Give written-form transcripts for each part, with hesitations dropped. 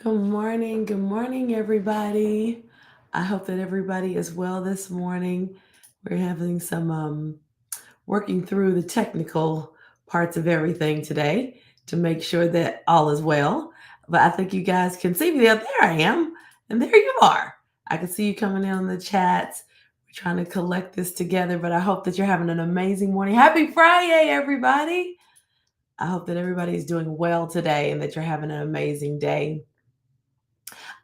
Good morning, everybody. I hope that everybody is well this morning. We're having some working through the technical parts of everything today to make sure that all is well. But I think you guys can see me there. There I am, and there you are. I can see you coming in on the chats. We're trying to collect this together, but I hope that you're having an amazing morning. Happy Friday, everybody. I hope that everybody's doing well today and that you're having an amazing day.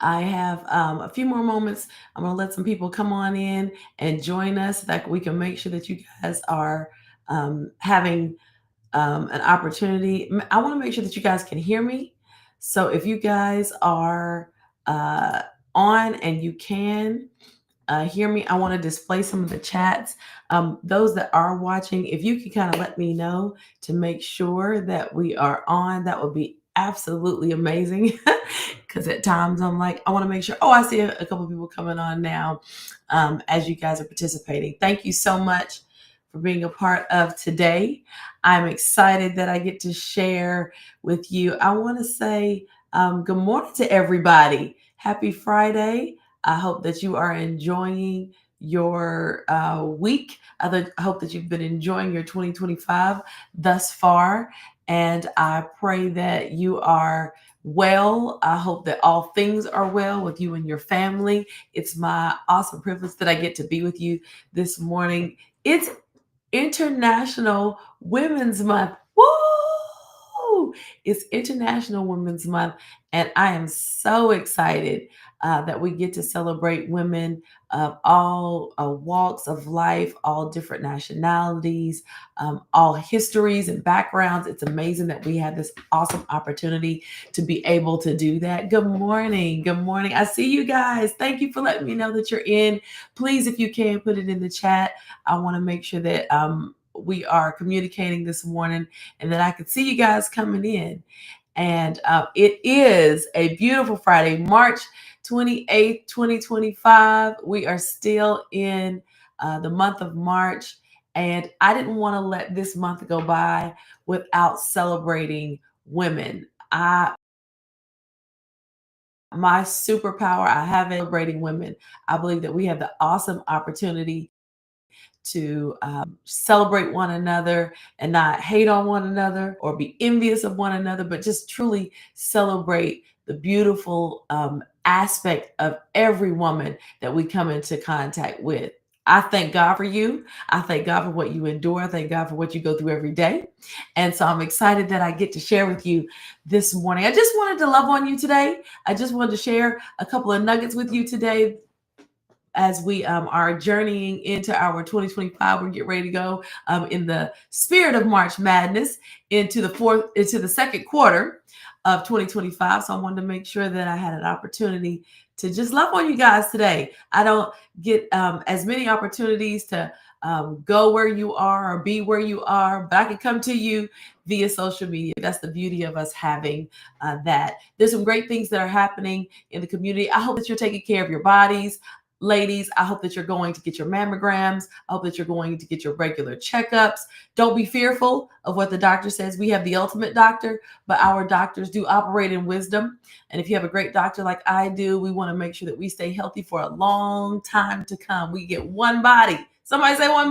I have a few more moments. I'm going to let some people come on in and join us so that we can make sure that you guys are having an opportunity. I want to make sure that you guys can hear me. So if you guys are uh, on and you can hear me, I want to display some of the chats. Those that are watching, if you could kind of let me know to make sure that we are on, that would be absolutely amazing. Because at times I'm like, I want to make sure. Oh, I see a couple people coming on now as you guys are participating. Thank you so much for being a part of today. I'm excited that I get to share with you. I want to say good morning to everybody. Happy Friday. I hope that you are enjoying your week. I hope that you've been enjoying your 2025 thus far. And I pray that you are well. I hope that all things are well with you and your family. It's my awesome privilege that I get to be with you this morning. It's International Women's Month. Woo! It's International Women's Month, and I am so excited that we get to celebrate women of all walks of life, all different nationalities, all histories and backgrounds. It's amazing that we have this awesome opportunity to be able to do that. Good morning. Good morning. I see you guys. Thank you for letting me know that you're in. Please, if you can, put it in the chat. I want to make sure that we are communicating this morning and that I can see you guys coming in. And it is a beautiful Friday, March 28th, 2025. We are still in the month of March. And I didn't want to let this month go by without celebrating women. My superpower, I have it celebrating women. I believe that we have the awesome opportunity to celebrate one another and not hate on one another or be envious of one another, but just truly celebrate the beautiful aspect of every woman that we come into contact with. I thank God for you. I thank God for what you endure. I thank God for what you go through every day. And so I'm excited that I get to share with you this morning. I just wanted to love on you today. I just wanted to share a couple of nuggets with you today as we are journeying into our 2025. We're getting ready to go in the spirit of March Madness into the second quarter of 2025. So I wanted to make sure that I had an opportunity to just love on you guys today. I don't get as many opportunities to go where you are or be where you are, but I can come to you via social media. That's the beauty of us having that. There's some great things that are happening in the community. I hope that you're taking care of your bodies. Ladies, I hope that you're going to get your mammograms. I hope that you're going to get your regular checkups. Don't be fearful of what the doctor says. We have the ultimate doctor, but our doctors do operate in wisdom. And if you have a great doctor like I do, we want to make sure that we stay healthy for a long time to come. We get one body. Somebody say one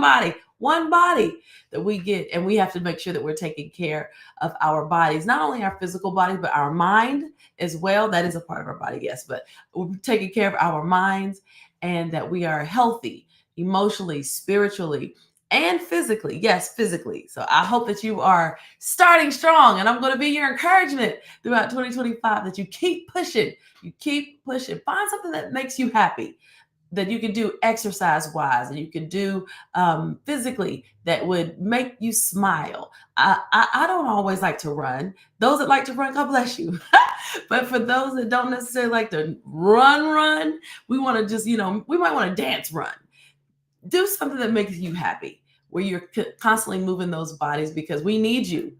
body that we get. And we have to make sure that we're taking care of our bodies, not only our physical bodies, but our mind as well. That is a part of our body, yes, but we're taking care of our minds and that we are healthy emotionally, spiritually, and physically. Yes, physically. So I hope that you are starting strong, and I'm going to be your encouragement throughout 2025 that you keep pushing. You keep pushing. Find something that makes you happy, that you can do exercise wise and you can do physically that would make you smile. I don't always like to run. Those that like to run, God bless you. But for those that don't necessarily like to run, we want to just, we might want to dance run. Do something that makes you happy, where you're constantly moving those bodies because we need you.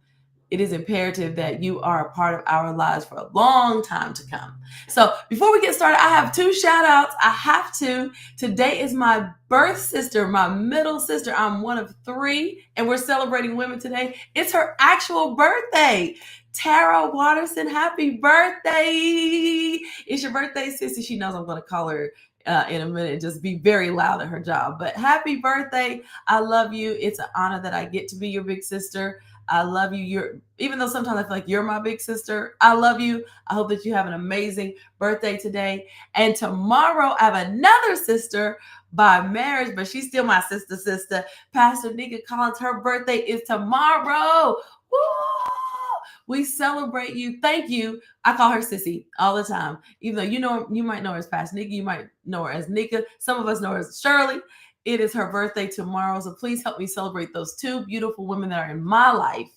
It is imperative that you are a part of our lives for a long time to come. So before we get started, I have two shout outs. I have to. Today is my birth sister, my middle sister. I'm one of three, and we're celebrating women today. It's her actual birthday. Tara Watterson, happy birthday. It's your birthday, sissy. She knows I'm going to call her in a minute and just be very loud at her job. But happy birthday. I love you. It's an honor that I get to be your big sister. I love you. Even though sometimes I feel like you're my big sister, I love you. I hope that you have an amazing birthday today. And tomorrow I have another sister by marriage, but she's still my sister. Pastor Nika Collins, her birthday is tomorrow. Woo! We celebrate you. Thank you. I call her Sissy all the time. Even though you might know her as Pastor Nika, you might know her as Nika. Some of us know her as Shirley. It is her birthday tomorrow. So please help me celebrate those two beautiful women that are in my life.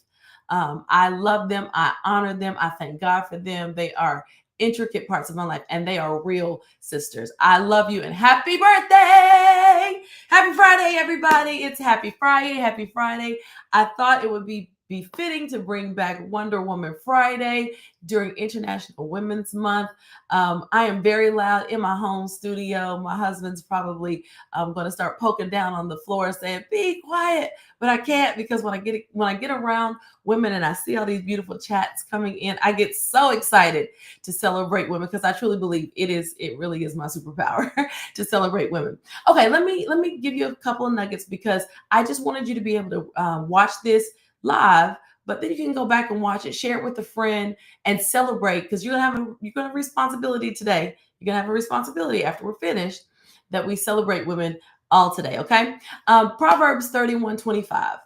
I love them. I honor them. I thank God for them. They are intricate parts of my life, and they are real sisters. I love you, and happy birthday. Happy Friday, everybody. It's Happy Friday. Happy Friday. I thought it would be befitting to bring back Wonder Woman Friday during International Women's Month. I am very loud in my home studio. My husband's probably going to start poking down on the floor saying, "Be quiet," but I can't, because when I get around women and I see all these beautiful chats coming in, I get so excited to celebrate women, because I truly believe it really is my superpower to celebrate women. Okay, let me give you a couple of nuggets, because I just wanted you to be able to watch this live, but then you can go back and watch it, share it with a friend, and celebrate, because you're gonna have a responsibility today. You're gonna have a responsibility after we're finished, that we celebrate women all today. Okay. Proverbs 31:25.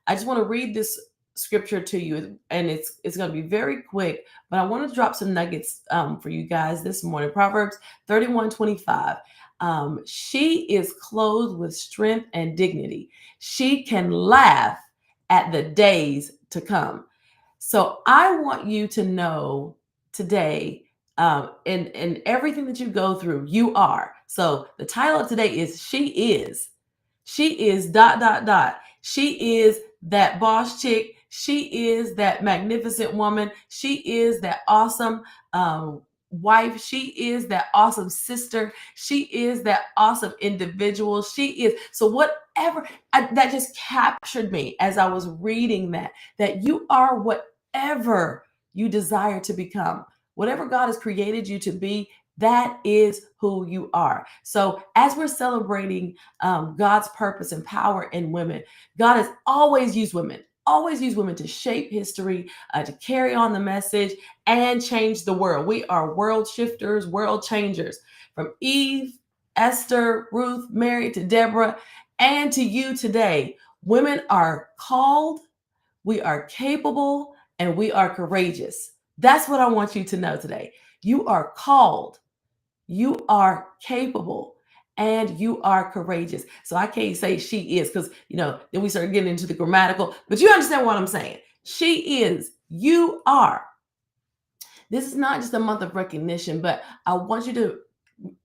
I just want to read this scripture to you, and it's going to be very quick, but I want to drop some nuggets for you guys this morning. Proverbs 31:25. She is clothed with strength and dignity. She can laugh at the days to come. So I want you to know today, in everything that you go through, you are. So the title of today is She Is. She is ... She is that boss chick. She is that magnificent woman. She is that awesome wife. She is that awesome sister. She is that awesome individual. She is. So whatever, that just captured me as I was reading that you are whatever you desire to become. Whatever God has created you to be, that is who you are. So as we're celebrating God's purpose and power in women, God has always used women to shape history, to carry on the message and change the world. We are world shifters, world changers. From Eve, Esther, Ruth, Mary, to Deborah, and to you today. Women are called, we are capable, and we are courageous. That's what I want you to know today. You are called, you are capable, and you are courageous. So I can't say she is, because then we start getting into the grammatical, but you understand what I'm saying. She is, you are. This is not just a month of recognition, but I want you to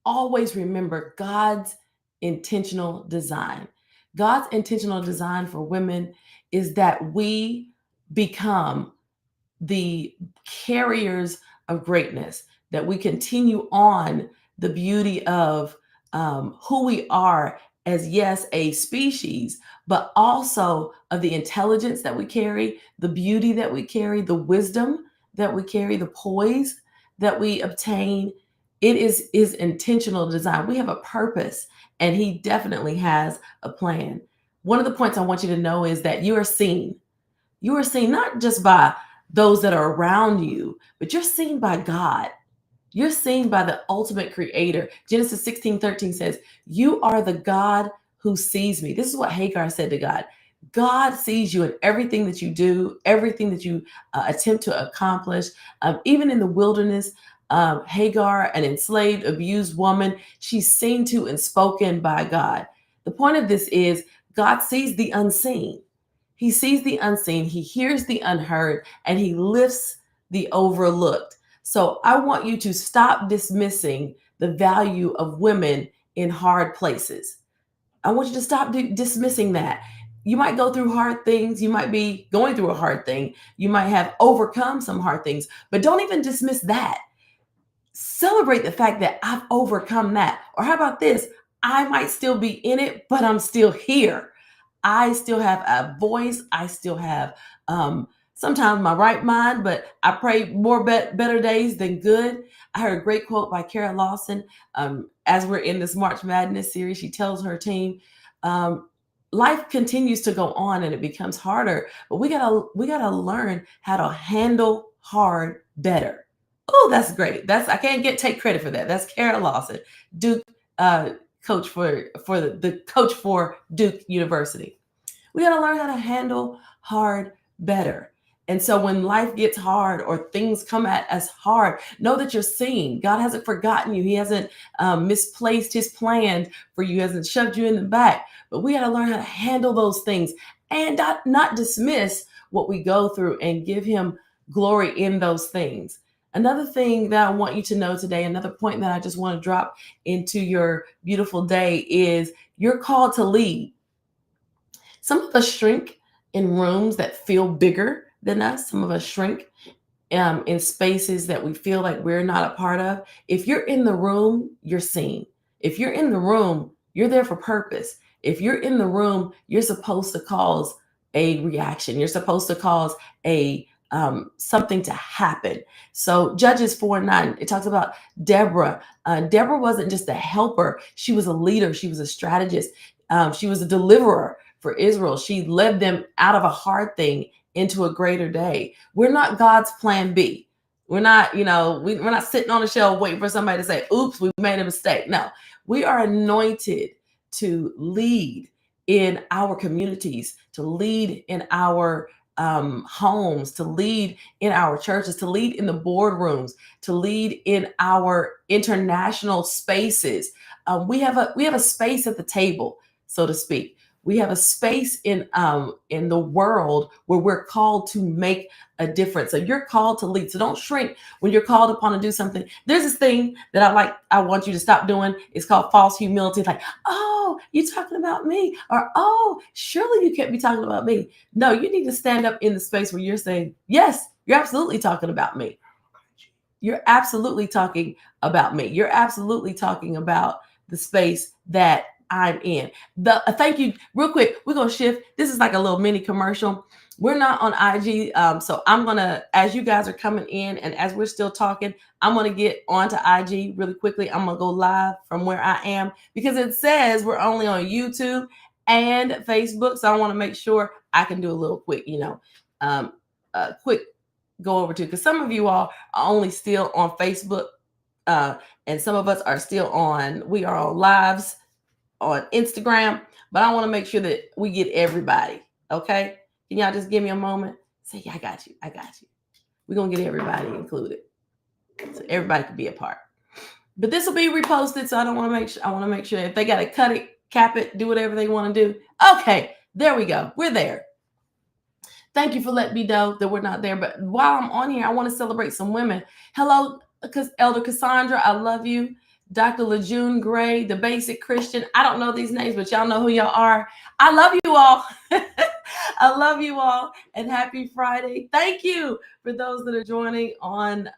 always remember God's intentional design. God's intentional design for women is that we become the carriers of greatness, that we continue on the beauty of who we are as, yes, a species, but also of the intelligence that we carry, the beauty that we carry, the wisdom that we carry, the poise that we obtain. It is intentional design. We have a purpose, and He definitely has a plan. One of the points I want you to know is that you are seen. You are seen not just by those that are around you, but you're seen by God. You're seen by the ultimate creator. Genesis 16:13 says, "You are the God who sees me." This is what Hagar said to God. God sees you in everything that you do, everything that you attempt to accomplish. Even in the wilderness, Hagar, an enslaved, abused woman, she's seen to and spoken by God. The point of this is God sees the unseen. He sees the unseen, He hears the unheard, and He lifts the overlooked. So I want you to stop dismissing the value of women in hard places. I want you to stop dismissing that. You might go through hard things. You might be going through a hard thing. You might have overcome some hard things, but don't even dismiss that. Celebrate the fact that I've overcome that. Or how about this? I might still be in it, but I'm still here. I still have a voice. I still have sometimes my right mind, but I pray more better days than good. I heard a great quote by Kara Lawson. As we're in this March Madness series, she tells her team, um, life continues to go on and it becomes harder, but we gotta learn how to handle hard better. Oh, that's great. I can't get take credit for that. That's Kara Lawson, Duke uh, coach for the coach for Duke University. We got to learn how to handle hard better. And so when life gets hard or things come at us hard, know that you're seen. God hasn't forgotten you. He hasn't misplaced his plan for you. He hasn't shoved you in the back. But we got to learn how to handle those things and not dismiss what we go through and give him glory in those things. Another thing that I want you to know today, another point that I just want to drop into your beautiful day is you're called to lead. Some of us shrink in rooms that feel bigger than us. Some of us shrink in spaces that we feel like we're not a part of. If you're in the room, you're seen. If you're in the room, you're there for purpose. If you're in the room, you're supposed to cause a reaction. You're supposed to cause a something to happen. So Judges 4:9, it talks about Deborah. Deborah wasn't just a helper; she was a leader. She was a strategist. She was a deliverer for Israel. She led them out of a hard thing into a greater day. We're not God's plan B. We're not, we're not sitting on a shelf waiting for somebody to say, oops, we made a mistake. No, we are anointed to lead in our communities, to lead in our homes, to lead in our churches, to lead in the boardrooms, to lead in our international spaces. We have a space at the table, so to speak. We have a space in the world where we're called to make a difference. So you're called to lead. So don't shrink when you're called upon to do something. There's this thing that I want you to stop doing. It's called false humility. It's like, oh, you're talking about me, or oh, surely you can't be talking about me. No, you need to stand up in the space where you're saying, yes, you're absolutely talking about me. You're absolutely talking about me. You're absolutely talking about the space that I'm in. Thank you. Real quick, we're gonna shift. This is like a little mini commercial. We're not on IG, so I'm gonna, as you guys are coming in and as we're still talking, I'm gonna get onto IG really quickly. I'm gonna go live from where I am because it says we're only on YouTube and Facebook. So I want to make sure I can do a little quick, quick go over to, because some of you all are only still on Facebook, and some of us are still we are on lives on Instagram, but I want to make sure that we get everybody. Okay. Can y'all just give me a moment? Say, yeah, I got you. I got you. We're going to get everybody included so everybody can be a part. But this will be reposted. So I want to make sure if they got to cut it, cap it, do whatever they want to do. Okay. There we go. We're there. Thank you for letting me know that we're not there. But while I'm on here, I want to celebrate some women. Hello, Elder Cassandra. I love you. Dr. Lejeune Gray, the Basic Christian. I don't know these names, but y'all know who y'all are. I love you all. I love you all, and happy Friday. Thank you for those that are joining on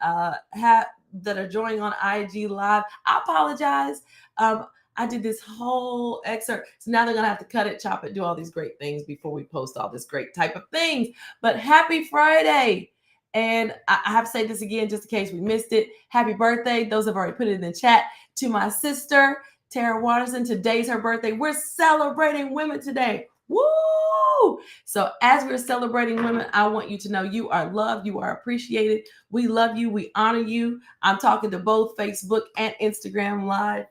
IG Live. I apologize. I did this whole excerpt. So now they're going to have to cut it, chop it, do all these great things before we post all this great type of things. But happy Friday. And I have to say this again, just in case we missed it. Happy birthday. Those have already put it in the chat. To my sister, Tara Watterson. Today's her birthday. We're celebrating women today. Woo! So as we're celebrating women, I want you to know you are loved, you are appreciated. We love you, we honor you. I'm talking to both Facebook and Instagram Live.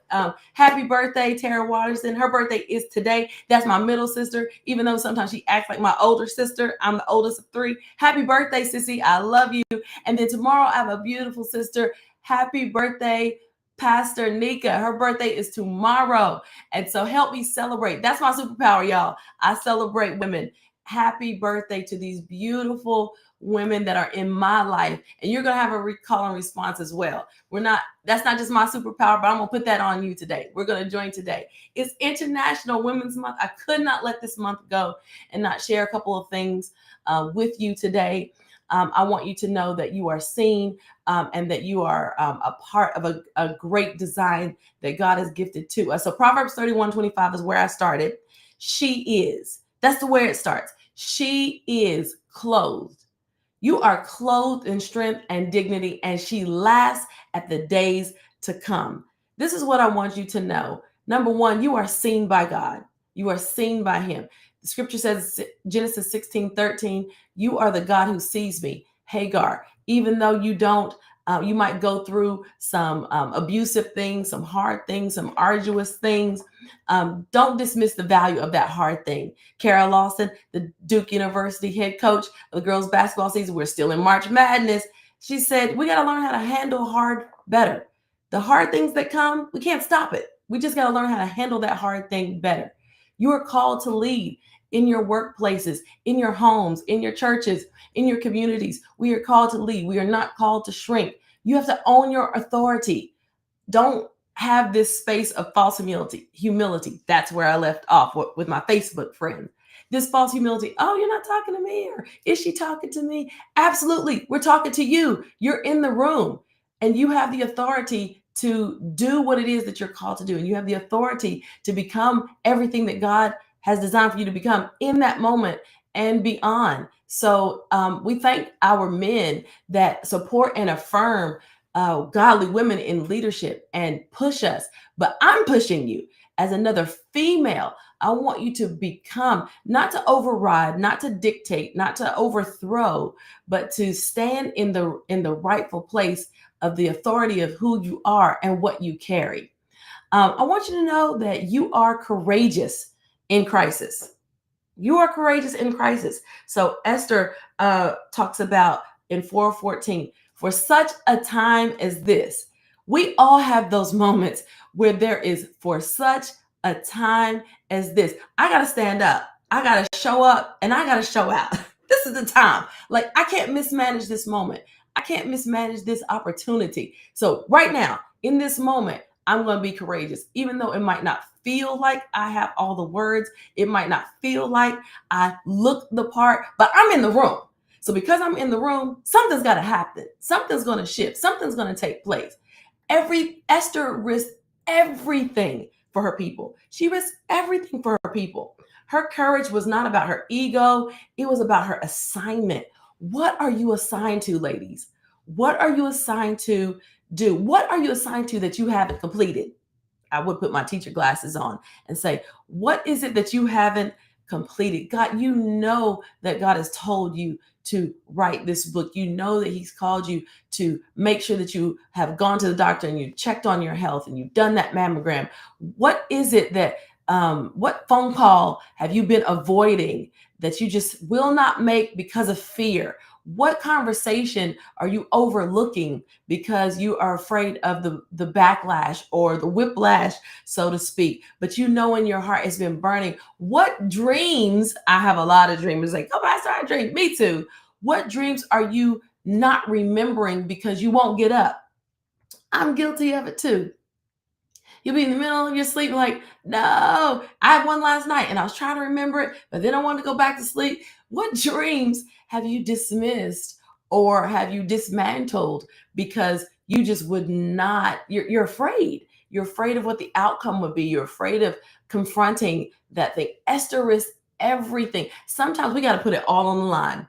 Happy birthday, Tara Watterson. Her birthday is today. That's my middle sister, even though sometimes she acts like my older sister. I'm the oldest of three. Happy birthday, sissy. I love you. And then tomorrow I have a beautiful sister. Happy birthday, Pastor Nika. Her birthday is tomorrow. And so help me celebrate. That's my superpower, y'all. I celebrate women. Happy birthday to these beautiful women that are in my life. And you're going to have a call and response as well. That's not just my superpower, but I'm going to put that on you today. We're going to join today. It's International Women's Month. I could not let this month go and not share a couple of things with you today. I want you to know that you are seen and that you are a part of a great design that God has gifted to us. So Proverbs 31:25 is where I started. She is. That's the where it starts. She is clothed. You are clothed in strength and dignity, and she laughs at the days to come. This is what I want you to know. Number one, you are seen by God. You are seen by Him. The scripture says, Genesis 16:13, you are the God who sees me. Hagar, even though you don't, you might go through some abusive things, some hard things, some arduous things. Don't dismiss the value of that hard thing. Kara Lawson, the Duke University head coach of the girls' basketball season, we're still in March Madness. She said, we got to learn how to handle hard better. The hard things that come, we can't stop it. We just got to learn how to handle that hard thing better. You are called to lead in your workplaces, in your homes, in your churches, in your communities. We are called to lead. We are not called to shrink. You have to own your authority. Don't have this space of false humility. That's where I left off with my Facebook friend. This false humility. Oh, you're not talking to me, or is she talking to me? Absolutely. We're talking to you. You're in the room, and you have the authority to do what it is that you're called to do. And you have the authority to become everything that God has designed for you to become in that moment and beyond. So we thank our men that support and affirm godly women in leadership and push us. But I'm pushing you as another female. I want you to become, not to override, not to dictate, not to overthrow, but to stand in the rightful place of the authority of who you are and what you carry. I want you to know that you are courageous in crisis. You are courageous in crisis. So Esther talks about in 4:14, for such a time as this. We all have those moments where there is for such a time as this. I got to stand up. I got to show up and I got to show out. This is the time. Like, I can't mismanage this moment. I can't mismanage this opportunity. So right now, in this moment, I'm going to be courageous, even though it might not feel like I have all the words. It might not feel like I look the part, but I'm in the room. So because I'm in the room, something's got to happen. Something's going to shift. Something's going to take place. Esther risked everything for her people. She risked everything for her people. Her courage was not about her ego. It was about her assignment. What are you assigned to, ladies? What are you assigned to do? What are you assigned to that you haven't completed? I would put my teacher glasses on and say, what is it that you haven't completed? God, you know that God has told you to write this book. You know that He's called you to make sure that you have gone to the doctor and you checked on your health and you've done that mammogram. What is it that, what phone call have you been avoiding that you just will not make because of fear? What conversation are you overlooking because you are afraid of the backlash or the whiplash, so to speak? But you know in your heart it's been burning. What dreams? I have a lot of dreamers like, oh, I started a dream. Me too. What dreams are you not remembering because you won't get up? I'm guilty of it too. You'll be in the middle of your sleep like, no, I had one last night and I was trying to remember it, but then I wanted to go back to sleep. What dreams have you dismissed or have you dismantled because you just would not, you're afraid. You're afraid of what the outcome would be. You're afraid of confronting that thing. Esther risked everything. Sometimes we got to put it all on the line.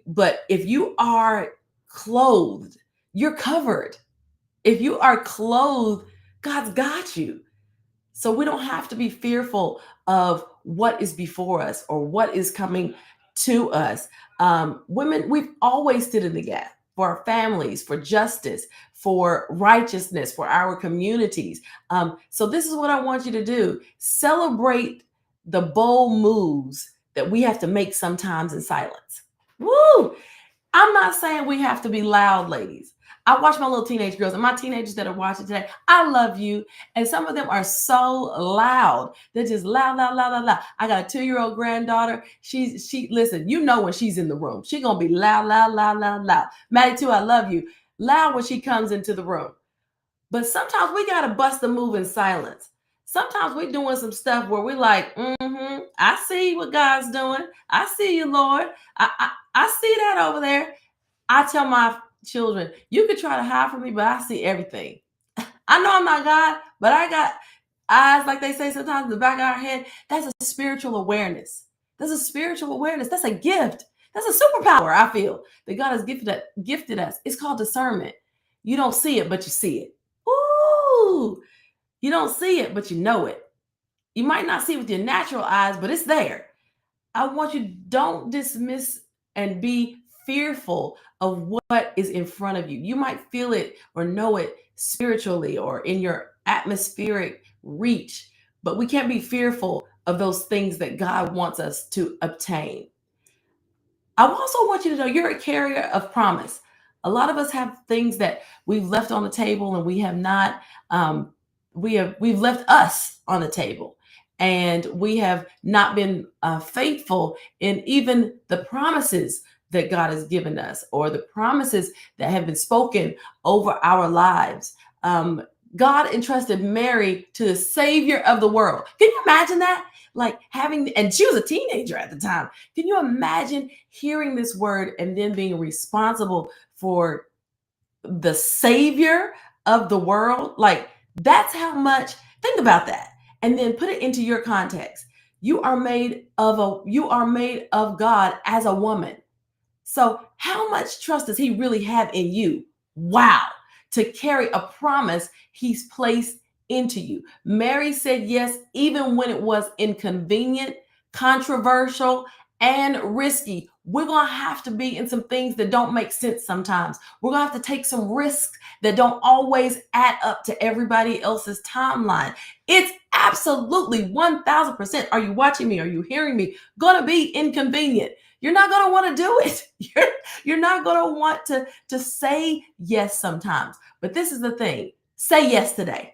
But if you are clothed, you're covered. If you are clothed, God's got you. So we don't have to be fearful of what is before us or what is coming to us. Women, we've always stood in the gap for our families, for justice, for righteousness, for our communities. So this is what I want you to do. Celebrate the bold moves that we have to make sometimes in silence. Woo! I'm not saying we have to be loud, ladies. I watch my little teenage girls and my teenagers that are watching today. I love you. And some of them are so loud. They're just loud, loud, loud, loud, loud. I got a 2-year-old granddaughter. She listen, you know when she's in the room. She's gonna be loud, loud, loud, loud, loud. Maddie too, I love you. Loud when she comes into the room. But sometimes we gotta bust a move in silence. Sometimes we're doing some stuff where we're like, I see what God's doing. I see you, Lord. I see that over there. I tell my children, you could try to hide from me, but I see everything. I know I'm not God, but I got eyes, like they say sometimes in the back of our head. That's a spiritual awareness. That's a spiritual awareness. That's a gift That's a superpower, I feel, that God has gifted us. It's called discernment. You don't see it, but you see it. Ooh, you don't see it, but you know it. You might not see it with your natural eyes, but it's there. I want you, don't dismiss and be fearful of what is in front of you. You might feel it or know it spiritually or in your atmospheric reach, but we can't be fearful of those things that God wants us to obtain. I also want you to know you're a carrier of promise. A lot of us have things that we've left on the table and we have not we've left us on the table, and we have not been faithful in even the promises that God has given us or the promises that have been spoken over our lives. God entrusted Mary to the Savior of the world. Can you imagine that? Like having, and she was a teenager at the time. Can you imagine hearing this word and then being responsible for the Savior of the world? Like, that's how much, think about that. And then put it into your context. You are made of God as a woman. So, how much trust does he really have in you? Wow. To carry a promise he's placed into you. Mary said yes, even when it was inconvenient, controversial, and risky. We're going to have to be in some things that don't make sense sometimes. We're going to have to take some risks that don't always add up to everybody else's timeline. It's absolutely 1000%. Are you watching me? Are you hearing me? Going to be inconvenient. You're not going to want to do it. You're not going to want to say yes sometimes. But this is the thing. Say yes today.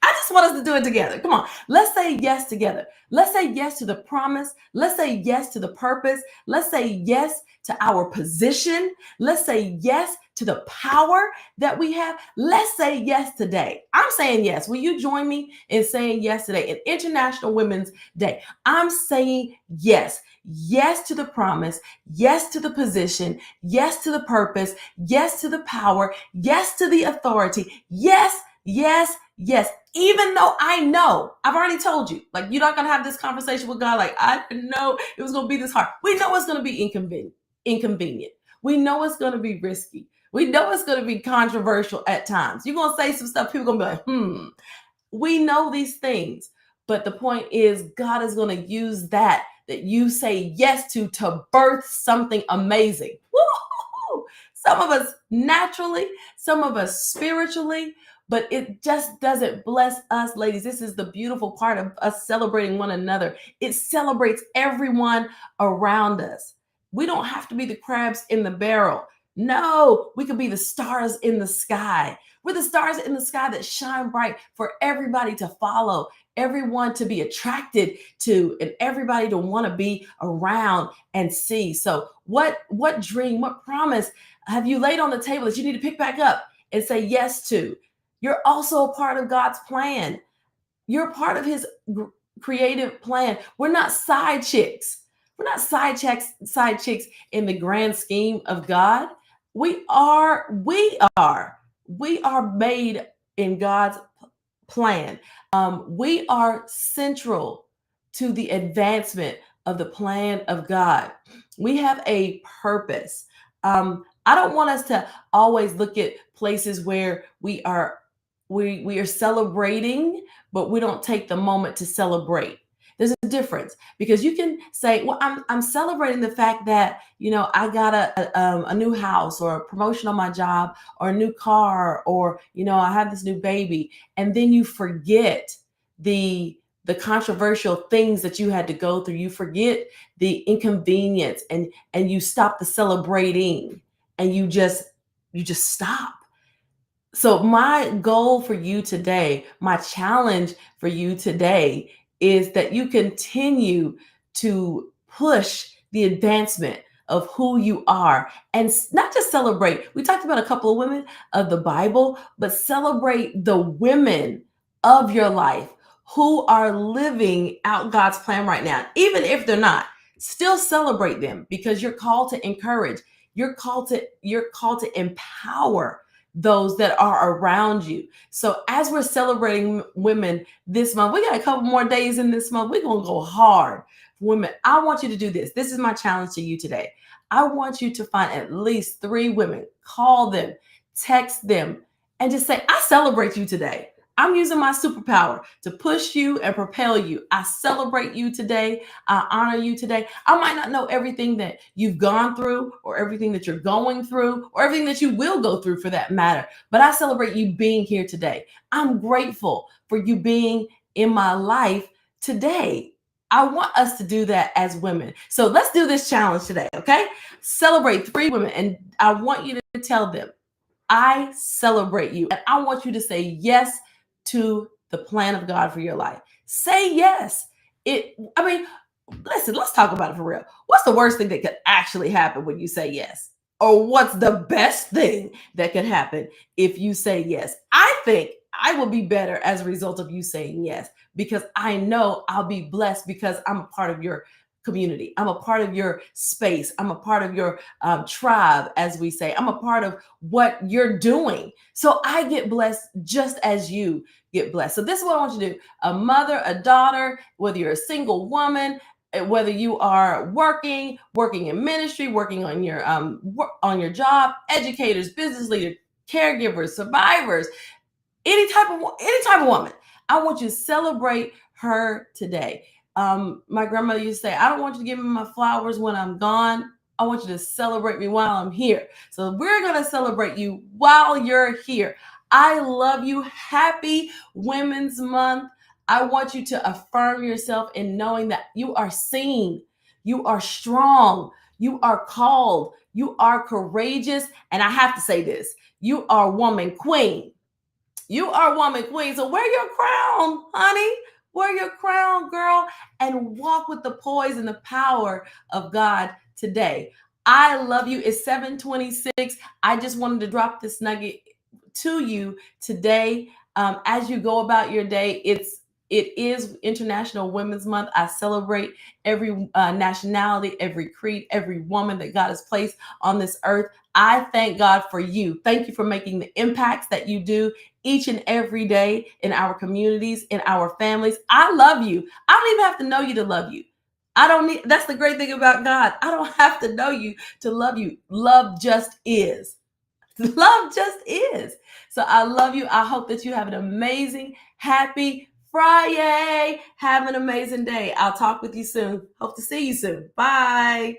I just want us to do it together. Come on. Let's say yes together. Let's say yes to the promise. Let's say yes to the purpose. Let's say yes to our position. Let's say yes to the power that we have. Let's say yes today. I'm saying yes. Will you join me in saying yes today? In International Women's Day, I'm saying yes. Yes to the promise. Yes to the position. Yes to the purpose. Yes to the power. Yes to the authority. Yes, yes, yes. Even though I know, I've already told you, like, you're not going to have this conversation with God. Like, I didn't know it was going to be this hard. We know it's going to be inconvenient. We know it's going to be risky. We know it's going to be controversial at times. You're going to say some stuff, people are going to be like, We know these things. But the point is, God is going to use that you say yes to birth something amazing. Woo-hoo-hoo! Some of us naturally, some of us spiritually, but it just doesn't bless us, ladies. This is the beautiful part of us celebrating one another. It celebrates everyone around us. We don't have to be the crabs in the barrel. No, we could be the stars in the sky. We're the stars in the sky that shine bright for everybody to follow, everyone to be attracted to, and everybody to want to be around and see. So what dream, what promise have you laid on the table that you need to pick back up and say yes to? You're also a part of God's plan. You're part of his creative plan. We're not side chicks. We're not side chicks in the grand scheme of God. We are made in God's plan. We are central to the advancement of the plan of God. We have a purpose. I don't want us to always look at places where we are celebrating, but we don't take the moment to celebrate. There's a difference, because you can say, well, I'm celebrating the fact that, I got a new house or a promotion on my job or a new car, or, I have this new baby. And then you forget the controversial things that you had to go through. You forget the inconvenience, and you stop the celebrating, and you just stop. So my goal for you today, my challenge for you today, is that you continue to push the advancement of who you are, and not just celebrate. We talked about a couple of women of the Bible, but celebrate the women of your life who are living out God's plan right now. Even if they're not, still celebrate them, because you're called to encourage. You're called to empower those that are around you. So as we're celebrating women this month, we got a couple more days in this month. We're going to go hard. Women, I want you to do this. This is my challenge to you today. I want you to find at least 3 women, call them, text them, and just say, I celebrate you today. I'm using my superpower to push you and propel you. I celebrate you today. I honor you today. I might not know everything that you've gone through or everything that you're going through or everything that you will go through for that matter, but I celebrate you being here today. I'm grateful for you being in my life today. I want us to do that as women. So let's do this challenge today, okay? Celebrate 3 women, and I want you to tell them, I celebrate you. And I want you to say yes to the plan of God for your life. Say yes. Listen, let's talk about it for real. What's the worst thing that could actually happen when you say yes? Or what's the best thing that could happen if you say yes? I think I will be better as a result of you saying yes, because I know I'll be blessed because I'm a part of your community. I'm a part of your space. I'm a part of your tribe, as we say. I'm a part of what you're doing. So I get blessed just as you get blessed. So this is what I want you to do. A mother, a daughter, whether you're a single woman, whether you are working in ministry, working on your job, educators, business leaders, caregivers, survivors, any type of woman, I want you to celebrate her today. My grandmother used to say, I don't want you to give me my flowers when I'm gone. I want you to celebrate me while I'm here. So we're going to celebrate you while you're here. I love you. Happy Women's Month. I want you to affirm yourself in knowing that you are seen, you are strong, you are called, you are courageous. And I have to say this, you are woman queen. You are woman queen. So wear your crown, honey. Wear your crown, girl, and walk with the poise and the power of God today. I love you. It's 7:26. I just wanted to drop this nugget to you today. As you go about your day, it is International Women's Month. I celebrate every nationality, every creed, every woman that God has placed on this earth. I thank God for you. Thank you for making the impacts that you do each and every day in our communities, in our families. I love you. I don't even have to know you to love you. I don't need, that's the great thing about God. I don't have to know you to love you. Love just is. Love just is. So I love you. I hope that you have an amazing, happy Friday. Have an amazing day. I'll talk with you soon. Hope to see you soon. Bye.